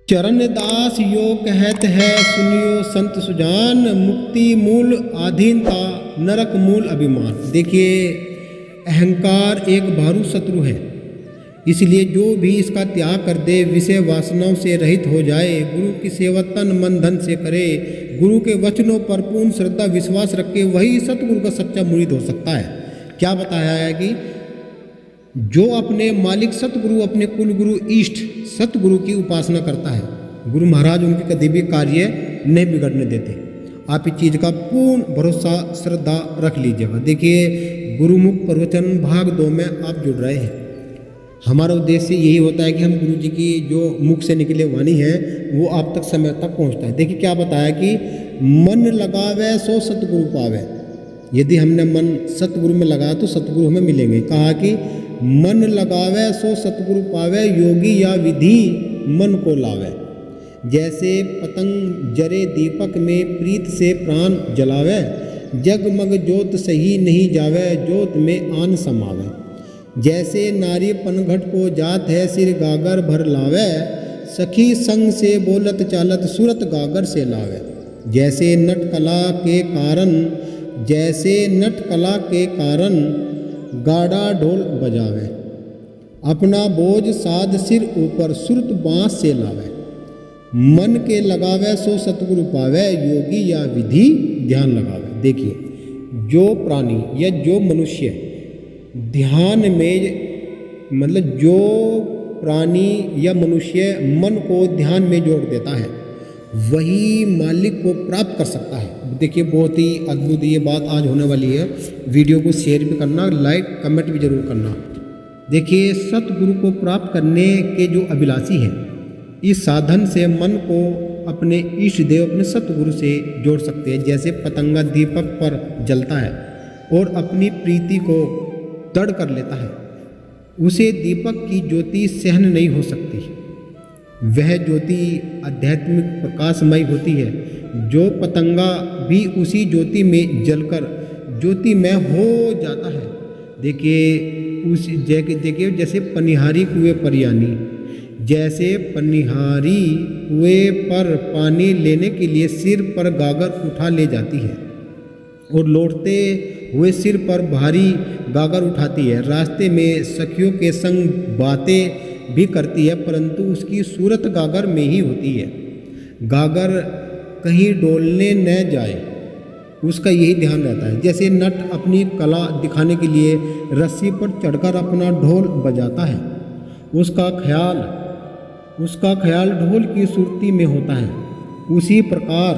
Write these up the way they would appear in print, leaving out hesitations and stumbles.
चरणदास यो कहत है सुनियो संत सुजान, मुक्ति मूल आधीनता नरक मूल अभिमान। देखिए अहंकार एक भारू शत्रु है, इसलिए जो भी इसका त्याग कर दे, विषय वासनाओं से रहित हो जाए, गुरु की सेवा तन मन धन से करे, गुरु के वचनों पर पूर्ण श्रद्धा विश्वास रखे, वही सतगुरु का सच्चा मुरीद हो सकता है। क्या बताया है कि जो अपने मालिक सतगुरु, अपने कुल गुरु इष्ट सतगुरु की उपासना करता है, गुरु महाराज उनके कभी भी कार्य नहीं बिगड़ने देते। आप इस चीज़ का पूर्ण भरोसा श्रद्धा रख लीजिएगा। देखिए गुरुमुख प्रवचन भाग 2 में आप जुड़ रहे हैं। हमारा उद्देश्य यही होता है कि हम गुरु जी की जो मुख से निकले वाणी है वो आप तक समय तक पहुंचता है। देखिए क्या बताया कि मन लगावे सो सतगुरु पावे। यदि हमने मन सतगुरु में लगाया तो सतगुरु हमें मिलेंगे। कहा कि मन लगावे सो सतगुरु पावे, योगी या विधि मन को लावे। जैसे पतंग जरे दीपक में प्रीत से प्राण जलावे, जगमग जोत सही नहीं जावे, जोत में आन समावे। जैसे नारी पनघट को जात है, सिर गागर भर लावे, सखी संग से बोलत चालत सूरत गागर से लावे। जैसे नट कला के कारण गाड़ा ढोल बजावे, अपना बोझ साध सिर ऊपर सुरत बांस से लावे। मन के लगावे सो सतगुरु पावे, योगी या विधि ध्यान लगावे। देखिए जो प्राणी या जो मनुष्य ध्यान में, मतलब जो प्राणी या मनुष्य मन को ध्यान में जोड़ देता है वही मालिक को प्राप्त कर सकता है। देखिए बहुत ही अद्भुत ये बात आज होने वाली है। वीडियो को शेयर भी करना, लाइक कमेंट भी जरूर करना। देखिए सतगुरु को प्राप्त करने के जो अभिलाषी हैं, इस साधन से मन को अपने इष्ट देव, अपने सतगुरु से जोड़ सकते हैं। जैसे पतंगा दीपक पर जलता है और अपनी प्रीति को दृढ़ कर लेता है, उसे दीपक की ज्योति सहन नहीं हो सकती। वह ज्योति आध्यात्मिक प्रकाशमय होती है। जो पतंगा भी उसी ज्योति में जलकर ज्योतिमय हो जाता है। देखिए जैसे पनिहारी कुएं पर यानी, जैसे पनिहारी कुएं पर पानी लेने के लिए सिर पर गागर उठा ले जाती है और लौटते हुए सिर पर भारी गागर उठाती है। रास्ते में सखियों के संग बातें भी करती है, परंतु उसकी सूरत गागर में ही होती है। गागर कहीं डोलने न जाए, उसका यही ध्यान रहता है। जैसे नट अपनी कला दिखाने के लिए रस्सी पर चढ़कर अपना ढोल बजाता है, उसका ख्याल ढोल की सुरती में होता है। उसी प्रकार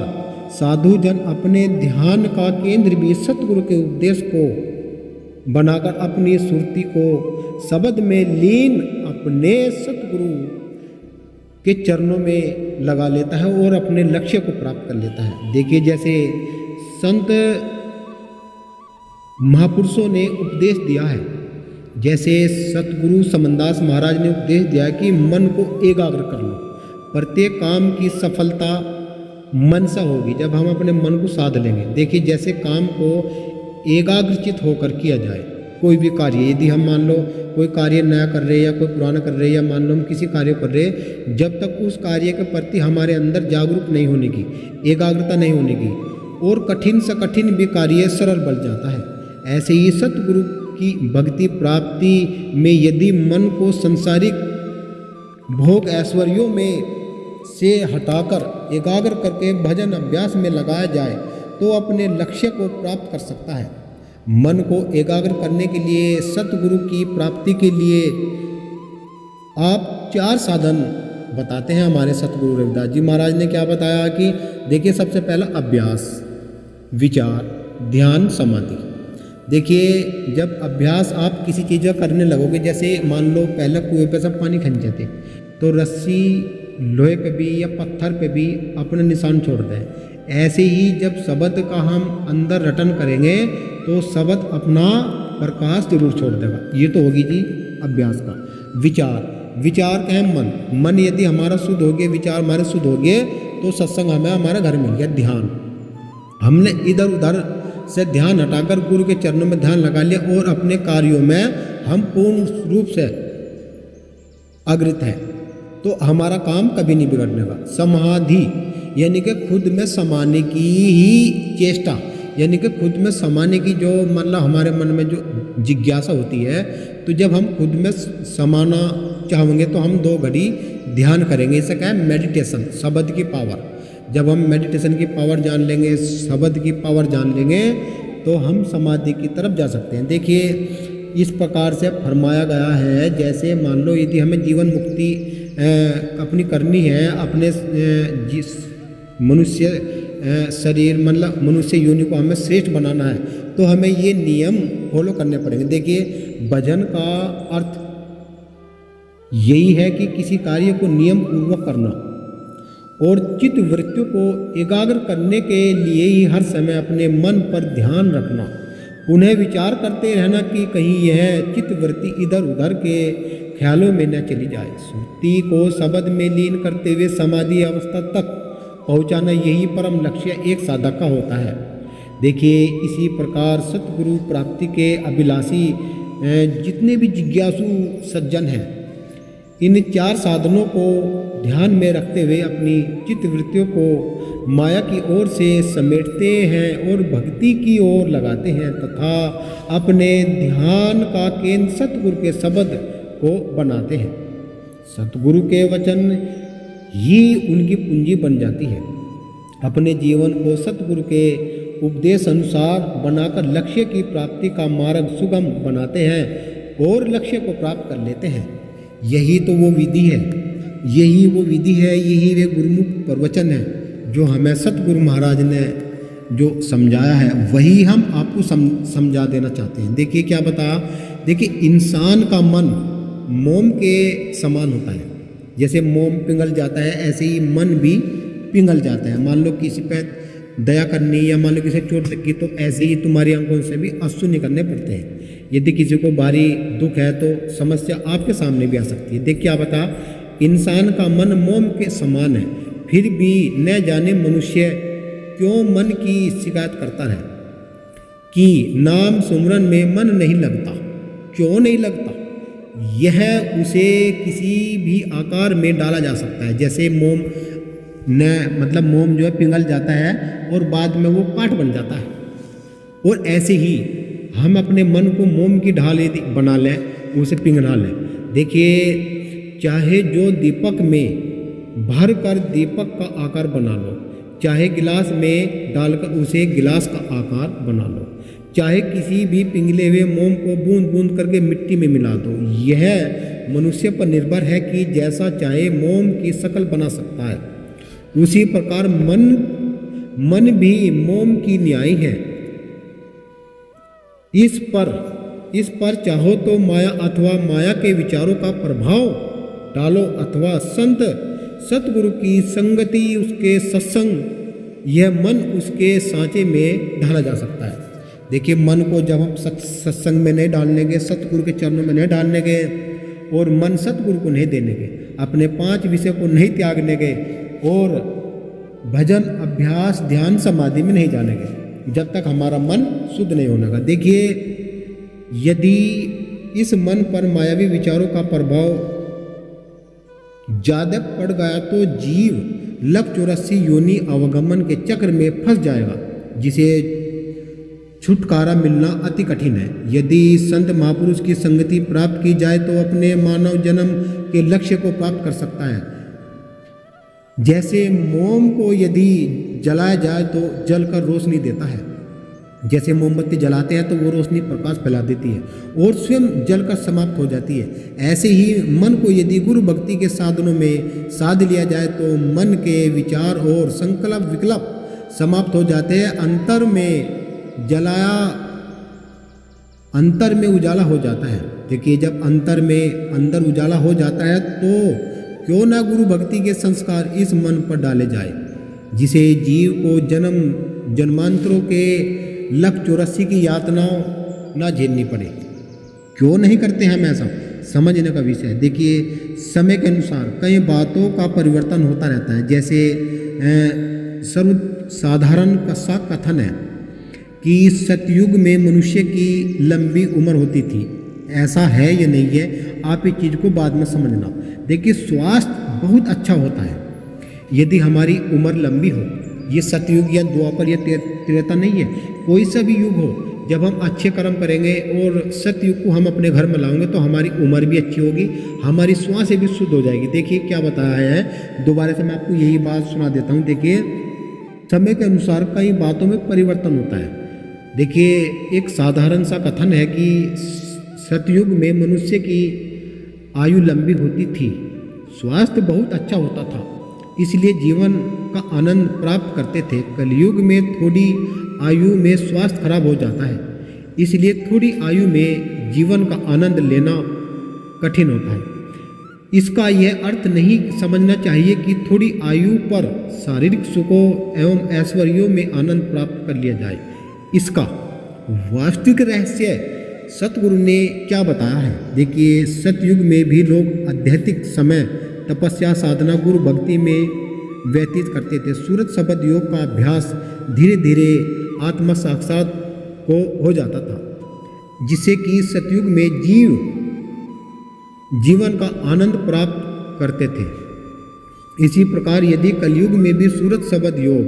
साधु जन अपने ध्यान का केंद्र भी सतगुरु के उपदेश को बनाकर अपनी सुरती को शब्द में लीन अपने सतगुरु के चरणों में लगा लेता है और अपने लक्ष्य को प्राप्त कर लेता है। देखिए जैसे संत महापुरुषों ने उपदेश दिया है, जैसे सतगुरु समनदास महाराज ने उपदेश दिया कि मन को एकाग्र कर लो। प्रत्येक काम की सफलता मन से होगी जब हम अपने मन को साध लेंगे। देखिए जैसे काम को एकाग्रचित होकर किया जाए, कोई भी कार्य, यदि हम मान लो कोई कार्य नया कर रहे या कोई पुराना कर रहे, या मान लो हम किसी कार्य कर रहे, जब तक उस कार्य के प्रति हमारे अंदर जागरूक नहीं होने की, एकाग्रता नहीं होने की, और कठिन से कठिन भी कार्य सरल बन जाता है। ऐसे ही सतगुरु की भक्ति प्राप्ति में यदि मन को संसारिक भोग ऐश्वर्यों में से हटाकर एकाग्र करके भजन अभ्यास में लगाया जाए तो अपने लक्ष्य को प्राप्त कर सकता है। मन को एकाग्र करने के लिए, सतगुरु की प्राप्ति के लिए आप 4 साधन बताते हैं हमारे सतगुरु रविदास जी महाराज ने। क्या बताया कि देखिए सबसे पहला अभ्यास, विचार, ध्यान, समाधि। देखिए जब अभ्यास आप किसी चीज़ का करने लगोगे, जैसे मान लो पहले कुएं पे सब पानी खंचे थे, तो रस्सी लोहे पे भी या पत्थर पे भी अपना निशान छोड़ दें। ऐसे ही जब शब्द का हम अंदर रटन करेंगे तो शब्द अपना प्रकाश जरूर छोड़ देगा। ये तो होगी जी अभ्यास का। विचार का है मन यदि हमारा शुद्ध हो गया, विचार हमारे शुद्ध हो गए तो सत्संग हमें हमारे घर मिल गया। ध्यान, हमने इधर उधर से ध्यान हटाकर गुरु के चरणों में ध्यान लगा लिया और अपने कार्यों में हम पूर्ण रूप से अग्रत हैं। तो हमारा काम कभी नहीं बिगड़ने का। समाधि यानी कि खुद में समाने की ही चेष्टा, यानी कि खुद में समाने की जो मतलब हमारे मन में जो जिज्ञासा होती है, तो जब हम खुद में समाना चाहेंगे तो हम 2 घड़ी ध्यान करेंगे। इसे क्या है? मेडिटेशन, शब्द की पावर। जब हम मेडिटेशन की पावर जान लेंगे, शब्द की पावर जान लेंगे, तो हम समाधि की तरफ जा सकते हैं। देखिए इस प्रकार से फरमाया गया है, जैसे मान लो यदि हमें जीवन मुक्ति अपनी करनी है, अपने जिस मनुष्य शरीर मतलब मनुष्य योनि को हमें श्रेष्ठ बनाना है, तो हमें ये नियम फॉलो करने पड़ेंगे। देखिए भजन का अर्थ यही है कि किसी कार्य को नियम पूर्वक करना और चित्त वृत्तियों को एकाग्र करने के लिए ही हर समय अपने मन पर ध्यान रखना, उन्हें विचार करते रहना कि कहीं यह चित्त वृत्ति इधर उधर के ख्यालों में न चली जाए। स्मृति को शब्द में लीन करते हुए समाधि अवस्था तक पहुंचाना, यही परम लक्ष्य एक साधक का होता है। देखिए इसी प्रकार सतगुरु प्राप्ति के अभिलाषी जितने भी जिज्ञासु सज्जन हैं, इन 4 साधनों को ध्यान में रखते हुए अपनी चित्तवृत्तियों को माया की ओर से समेटते हैं और भक्ति की ओर लगाते हैं तथा अपने ध्यान का केंद्र सतगुरु के शब्द को बनाते हैं। सतगुरु के वचन ही उनकी पूंजी बन जाती है। अपने जीवन को सतगुरु के उपदेश अनुसार बनाकर लक्ष्य की प्राप्ति का मार्ग सुगम बनाते हैं और लक्ष्य को प्राप्त कर लेते हैं। यही तो वो विधि है, यही वो विधि है, यही वे गुरुमुख प्रवचन है जो हमें सतगुरु महाराज ने जो समझाया है, वही हम आपको समझा देना चाहते हैं। देखिए क्या बताया, देखिए इंसान का मन मोम के समान होता है। जैसे मोम पिघल जाता है, ऐसे ही मन भी पिघल जाता है। मान लो किसी पे दया करनी या मान लो किसी चोट लगी, तो ऐसे ही तुम्हारी आंखों से भी आंसू निकलने पड़ते हैं। यदि किसी को भारी दुख है तो समस्या आपके सामने भी आ सकती है। देख क्या बता, इंसान का मन मोम के समान है, फिर भी न जाने मनुष्य क्यों मन की शिकायत करता है कि नाम सुमरन में मन नहीं लगता। क्यों नहीं लगता? यह उसे किसी भी आकार में डाला जा सकता है। जैसे मोम न मतलब मोम जो है पिघल जाता है और बाद में वो काठ बन जाता है, और ऐसे ही हम अपने मन को मोम की ढाल यदि बना लें, उसे पिघला लें। देखिए चाहे जो दीपक में भर कर दीपक का आकार बना लो, चाहे गिलास में डालकर उसे गिलास का आकार बना लो, चाहे किसी भी पिघले हुए मोम को बूंद बूंद करके मिट्टी में मिला दो, यह मनुष्य पर निर्भर है कि जैसा चाहे मोम की शक्ल बना सकता है। उसी प्रकार मन भी मोम की न्याय है। इस पर चाहो तो माया अथवा माया के विचारों का प्रभाव डालो अथवा सतगुरु की संगति, उसके सत्संग, यह मन उसके सांचे में ढाला जा सकता है। देखिए मन को जब हम सत्संग में नहीं डालने गए, सतगुरु के चरणों में नहीं डालने गए और मन सतगुरु को नहीं देने गए, अपने 5 विषय को नहीं त्यागने गए और भजन अभ्यास ध्यान समाधि में नहीं जाने गए, जब तक हमारा मन शुद्ध नहीं होने का। देखिए यदि इस मन पर मायावी विचारों का प्रभाव ज्यादा पड़ गया तो जीव लक 84 योनि अवगमन के चक्र में फंस जाएगा, जिसे छुटकारा मिलना अति कठिन है। यदि संत महापुरुष की संगति प्राप्त की जाए तो अपने मानव जन्म के लक्ष्य को प्राप्त कर सकता है। जैसे मोम को यदि जलाया जाए तो जलकर रोशनी देता है, जैसे मोमबत्ती जलाते हैं तो वो रोशनी प्रकाश फैला देती है और स्वयं जलकर समाप्त हो जाती है, ऐसे ही मन को यदि गुरु भक्ति के साधनों में साध लिया जाए तो मन के विचार और संकल्प विकल्प समाप्त हो जाते हैं। अंतर में उजाला हो जाता है। देखिए जब अंदर उजाला हो जाता है तो क्यों ना गुरु भक्ति के संस्कार इस मन पर डाले जाए, जिसे जीव को जन्मांतरों के लक 84 की यातनाओं ना झेलनी पड़े। क्यों नहीं करते हम ऐसा, समझने का विषय है। देखिए समय के अनुसार कई बातों का परिवर्तन होता रहता है। जैसे सर्वसाधारण सा कथन है कि सतयुग में मनुष्य की लंबी उम्र होती थी। ऐसा है या नहीं है, आप इस चीज़ को बाद में समझना। देखिए स्वास्थ्य बहुत अच्छा होता है यदि हमारी उम्र लंबी हो। ये सतयुग या द्वापर या त्रेता नहीं है, कोई सा भी युग हो, जब हम अच्छे कर्म करेंगे और सतयुग को हम अपने घर में लाएंगे तो हमारी उम्र भी अच्छी होगी, हमारी श्वास भी शुद्ध हो जाएगी। देखिए क्या बताया है, दोबारा से मैं आपको यही बात सुना देता हूँ। देखिए समय के अनुसार कई बातों में परिवर्तन होता है। देखिए एक साधारण सा कथन है कि सतयुग में मनुष्य की आयु लंबी होती थी, स्वास्थ्य बहुत अच्छा होता था, इसलिए जीवन का आनंद प्राप्त करते थे। कलयुग में थोड़ी आयु में स्वास्थ्य खराब हो जाता है, इसलिए थोड़ी आयु में जीवन का आनंद लेना कठिन होता है। इसका यह अर्थ नहीं समझना चाहिए कि थोड़ी आयु पर शारीरिक सुखों एवं ऐश्वर्यों में आनंद प्राप्त कर लिया जाए। इसका वास्तविक रहस्य सतगुरु ने क्या बताया है। देखिए सतयुग में भी लोग आध्यात्मिक समय तपस्या साधना गुरु भक्ति में व्यतीत करते थे। सूरत शब्द योग का अभ्यास धीरे धीरे आत्म साक्षात को हो जाता था, जिससे कि सतयुग में जीवन का आनंद प्राप्त करते थे। इसी प्रकार यदि कलयुग में भी सूरत शब्द योग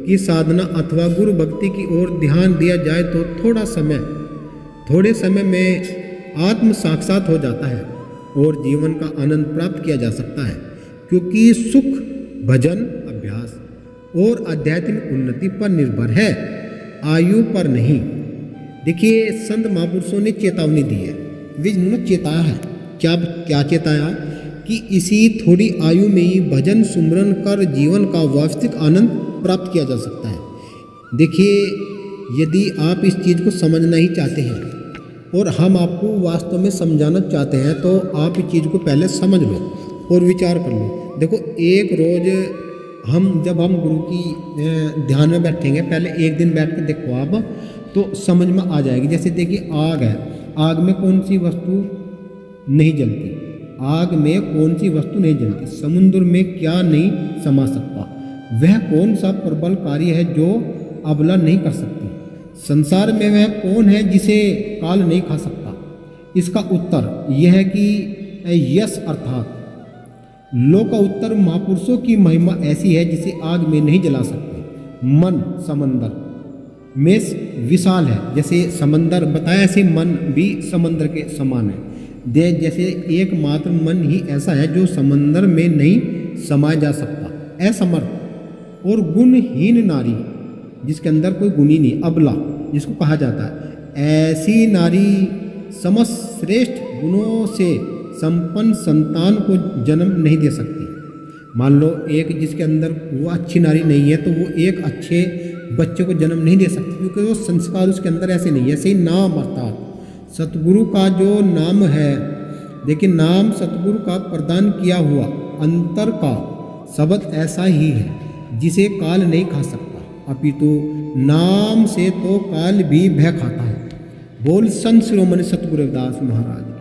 की साधना अथवा गुरु भक्ति की ओर ध्यान दिया जाए तो थोड़े समय में आत्म साक्षात हो जाता है और जीवन का आनंद प्राप्त किया जा सकता है, क्योंकि सुख भजन अभ्यास और आध्यात्मिक उन्नति पर निर्भर है, आयु पर नहीं। देखिए संत महापुरुषों ने चेतावनी दी है, वे जिन्होंने चेताया है, क्या चेताया कि इसी थोड़ी आयु में ही भजन सुमरन कर जीवन का वास्तविक आनंद प्राप्त किया जा सकता है। देखिए यदि आप इस चीज़ को समझना ही चाहते हैं और हम आपको वास्तव में समझाना चाहते हैं तो आप इस चीज़ को पहले समझ लो और विचार कर लो। देखो एक रोज़ जब हम गुरु की ध्यान में बैठेंगे, पहले एक दिन बैठ कर देखो आप तो समझ में आ जाएगी। जैसे देखिए आग है, आग में कौन सी वस्तु नहीं जलती, आग में कौन सी वस्तु नहीं जलती, समुद्र में क्या नहीं समा सकता, वह कौन सा प्रबल कार्य है जो अबला नहीं कर सकती, संसार में वह कौन है जिसे काल नहीं खा सकता। इसका उत्तर यह है कि यश अर्थात लोक का उत्तर महापुरुषों की महिमा ऐसी है जिसे आग में नहीं जला सकते। मन समंदर में विशाल है, जैसे समंदर बताया ऐसे मन भी समंदर के समान है। जैसे एकमात्र मन ही ऐसा है जो समंदर में नहीं समाया जा सकता। असमर्थ और गुणहीन नारी जिसके अंदर कोई गुण ही नहीं, अबला जिसको कहा जाता है, ऐसी नारी समस्त श्रेष्ठ गुणों से संपन्न संतान को जन्म नहीं दे सकती। मान लो एक जिसके अंदर वो अच्छी नारी नहीं है तो वो एक अच्छे बच्चे को जन्म नहीं दे सकती, क्योंकि वो संस्कार उसके अंदर ऐसे नहीं है। ऐसे ही नाम अर्थात सतगुरु का जो नाम है, देखिए नाम सतगुरु का प्रदान किया हुआ अंतर का शब्द ऐसा ही है जिसे काल नहीं खा सकता, अपितु नाम से तो काल भी भय खाता है। बोल संत शिरोमणि सतगुरु रविदास महाराज की,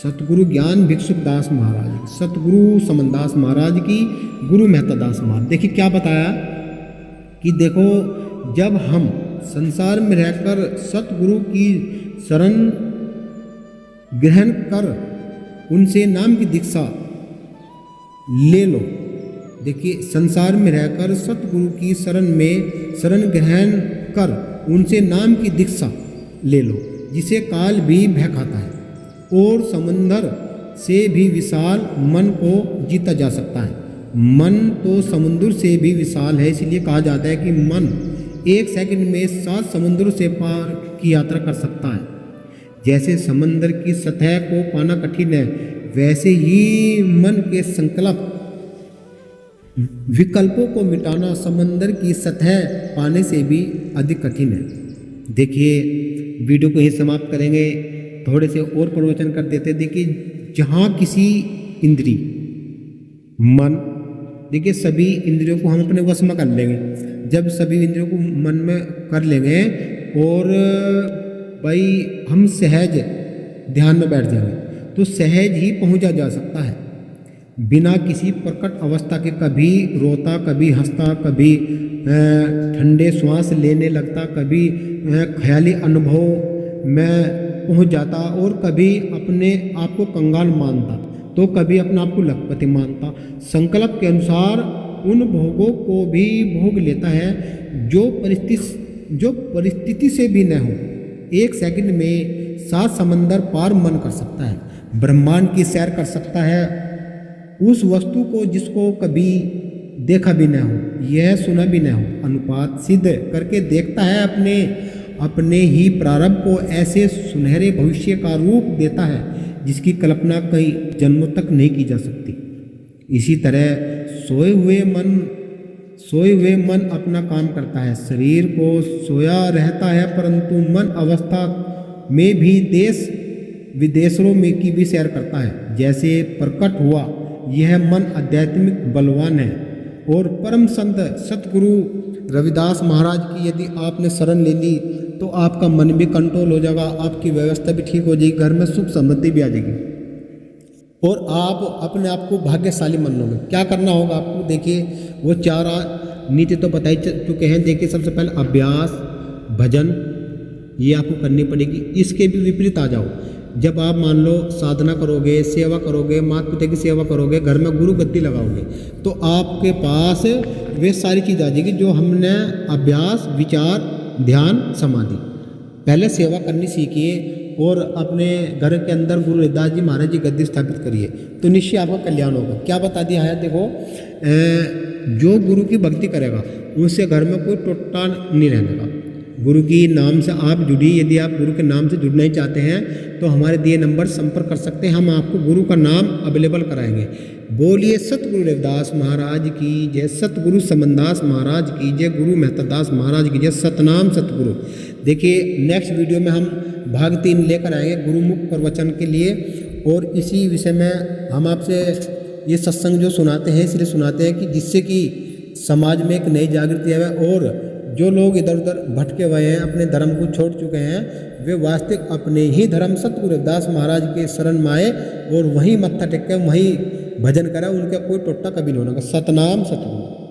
सतगुरु ज्ञान भिक्षुक दास महाराज की, सतगुरु समनदास महाराज की, गुरु मेहता दास महाराज। देखिए क्या बताया कि देखो जब हम संसार में रहकर सतगुरु की शरण ग्रहण कर उनसे नाम की दीक्षा ले लो। देखिए संसार में रहकर सतगुरु की शरण ग्रहण कर उनसे नाम की दीक्षा ले लो, जिसे काल भी भय खाता है और समंदर से भी विशाल मन को जीता जा सकता है। मन तो समुद्र से भी विशाल है, इसलिए कहा जाता है कि मन एक सेकंड में 7 समुद्रों से पार की यात्रा कर सकता है। जैसे समंदर की सतह को पाना कठिन है, वैसे ही मन के संकल्प विकल्पों को मिटाना समंदर की सतह पाने से भी अधिक कठिन है। देखिए वीडियो को ही समाप्त करेंगे, थोड़े से और प्रवचन कर देते। देखिए जहाँ किसी इंद्री मन, देखिए सभी इंद्रियों को हम अपने वश में कर लेंगे। जब सभी इंद्रियों को मन में कर लेंगे और भाई हम सहज ध्यान में बैठ जाएंगे तो सहज ही पहुंचा जा सकता है, बिना किसी प्रकट अवस्था के। कभी रोता, कभी हंसता, कभी ठंडे श्वास लेने लगता, कभी ख्याली अनुभव में पहुंच जाता और कभी अपने आप को कंगाल मानता। तो कभी अपने आप को लखपति मानता। संकल्प के अनुसार उन भोगों को भी भोग लेता है जो परिस्थिति से भी न हो। एक सेकंड में 7 समंदर पार मन कर सकता है, ब्रह्मांड की सैर कर सकता है, उस वस्तु को जिसको कभी देखा भी न हो, यह सुना भी न हो, अनुपात सिद्ध करके देखता है, अपने ही प्रारंभ को ऐसे सुनहरे भविष्य का रूप देता है जिसकी कल्पना कई जन्मों तक नहीं की जा सकती। इसी तरह सोए हुए मन अपना काम करता है, शरीर को सोया रहता है, परंतु मन अवस्था में भी देश विदेशों में की भी सैर करता है। जैसे प्रकट हुआ यह मन आध्यात्मिक बलवान है। और परम संत सतगुरु रविदास महाराज की यदि आपने शरण ले ली तो आपका मन भी कंट्रोल हो जाएगा, आपकी व्यवस्था भी ठीक हो जाएगी, घर में सुख समृद्धि भी आ जाएगी और आप अपने आप को भाग्यशाली मान लोगे। क्या करना होगा आपको, देखिए वो 4 नीति तो बता चुके हैं। देखिए सबसे पहले अभ्यास, भजन, ये आपको करनी पड़ेगी। इसके भी विपरीत आ जाओ, जब आप मान लो साधना करोगे, सेवा करोगे, माता पिता की सेवा करोगे, घर में गुरु गद्दी लगाओगे, तो आपके पास वे सारी चीज़ आ जाएगी जो हमने अभ्यास, विचार, ध्यान, समाधि। पहले सेवा करनी सीखिए और अपने घर के अंदर गुरु रविदास जी महाराज जी गद्दी स्थापित करिए, तो निश्चय आपका कल्याण होगा। क्या बता दिया है, देखो जो गुरु की भक्ति करेगा उससे घर में कोई टोटा नहीं रहने का। गुरु की नाम से आप जुड़ी, यदि आप गुरु के नाम से जुड़ना ही चाहते हैं तो हमारे दिए नंबर संपर्क कर सकते हैं, हम आपको गुरु का नाम अवेलेबल कराएंगे। बोलिए सतगुरु रविदास महाराज की जय, सतगुरु समनदास महाराज की जय, गुरु मेहतादास महाराज की जय, सतनाम सतगुरु। देखिए नेक्स्ट वीडियो में हम भाग 3 लेकर आएंगे गुरुमुख प्रवचन के लिए, और इसी विषय में हम आपसे ये सत्संग जो सुनाते हैं इसलिए सुनाते हैं कि जिससे कि समाज में एक नई जागृति आए और जो लोग इधर उधर भटके हुए हैं, अपने धर्म को छोड़ चुके हैं, वे वास्तविक अपने ही धर्म सतगुरु रविदास महाराज के शरण में आए और वहीं मत्था टेक के वहीं भजन करें, उनका कोई टोटा कभी नहीं होगा। सतनाम सतगुरु।